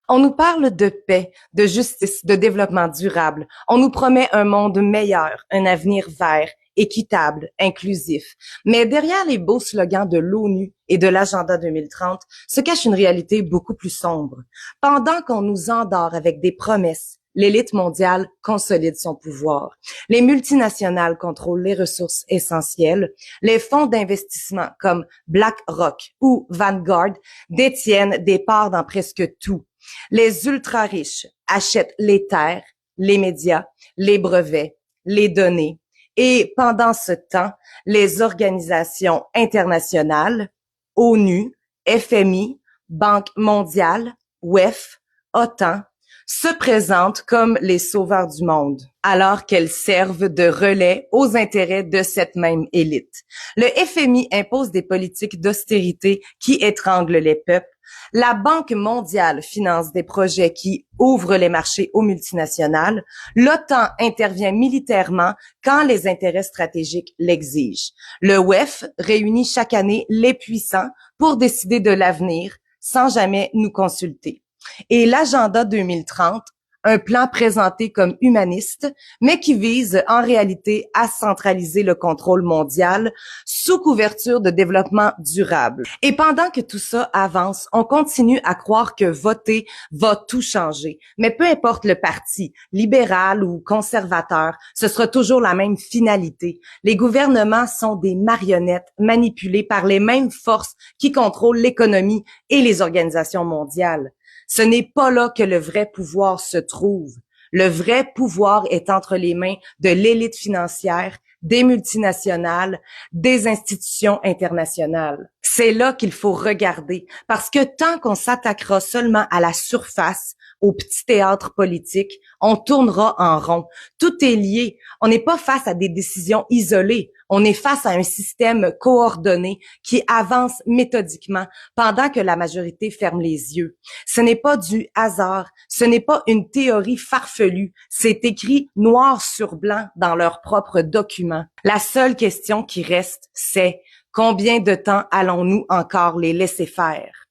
On nous parle de paix, de justice, de développement durable. On nous promet un monde meilleur, un avenir vert, équitable, inclusif. Mais derrière les beaux slogans de l'ONU et de l'Agenda 2030 se cache une réalité beaucoup plus sombre. Pendant qu'on nous endort avec des promesses, l'élite mondiale consolide son pouvoir. Les multinationales contrôlent les ressources essentielles. Les fonds d'investissement comme BlackRock ou Vanguard détiennent des parts dans presque tout. Les ultra-riches achètent les terres, les médias, les brevets, les données. Et pendant ce temps, les organisations internationales, ONU, FMI, Banque mondiale, WEF, OTAN, se présentent comme les sauveurs du monde, alors qu'elles servent de relais aux intérêts de cette même élite. Le FMI impose des politiques d'austérité qui étranglent les peuples. La Banque mondiale finance des projets qui ouvrent les marchés aux multinationales. L'OTAN intervient militairement quand les intérêts stratégiques l'exigent. Le WEF réunit chaque année les puissants pour décider de l'avenir sans jamais nous consulter. Et l'Agenda 2030, un plan présenté comme humaniste, mais qui vise en réalité à centraliser le contrôle mondial sous couverture de développement durable. Et pendant que tout ça avance, on continue à croire que voter va tout changer. Mais peu importe le parti, libéral ou conservateur, ce sera toujours la même finalité. Les gouvernements sont des marionnettes manipulées par les mêmes forces qui contrôlent l'économie et les organisations mondiales. Ce n'est pas là que le vrai pouvoir se trouve. Le vrai pouvoir est entre les mains de l'élite financière, des multinationales, des institutions internationales. C'est là qu'il faut regarder, parce que tant qu'on s'attaquera seulement à la surface, au petit théâtre politique, on tournera en rond. Tout est lié. On n'est pas face à des décisions isolées. On est face à un système coordonné qui avance méthodiquement pendant que la majorité ferme les yeux. Ce n'est pas du hasard, ce n'est pas une théorie farfelue, c'est écrit noir sur blanc dans leurs propres documents. La seule question qui reste, c'est combien de temps allons-nous encore les laisser faire?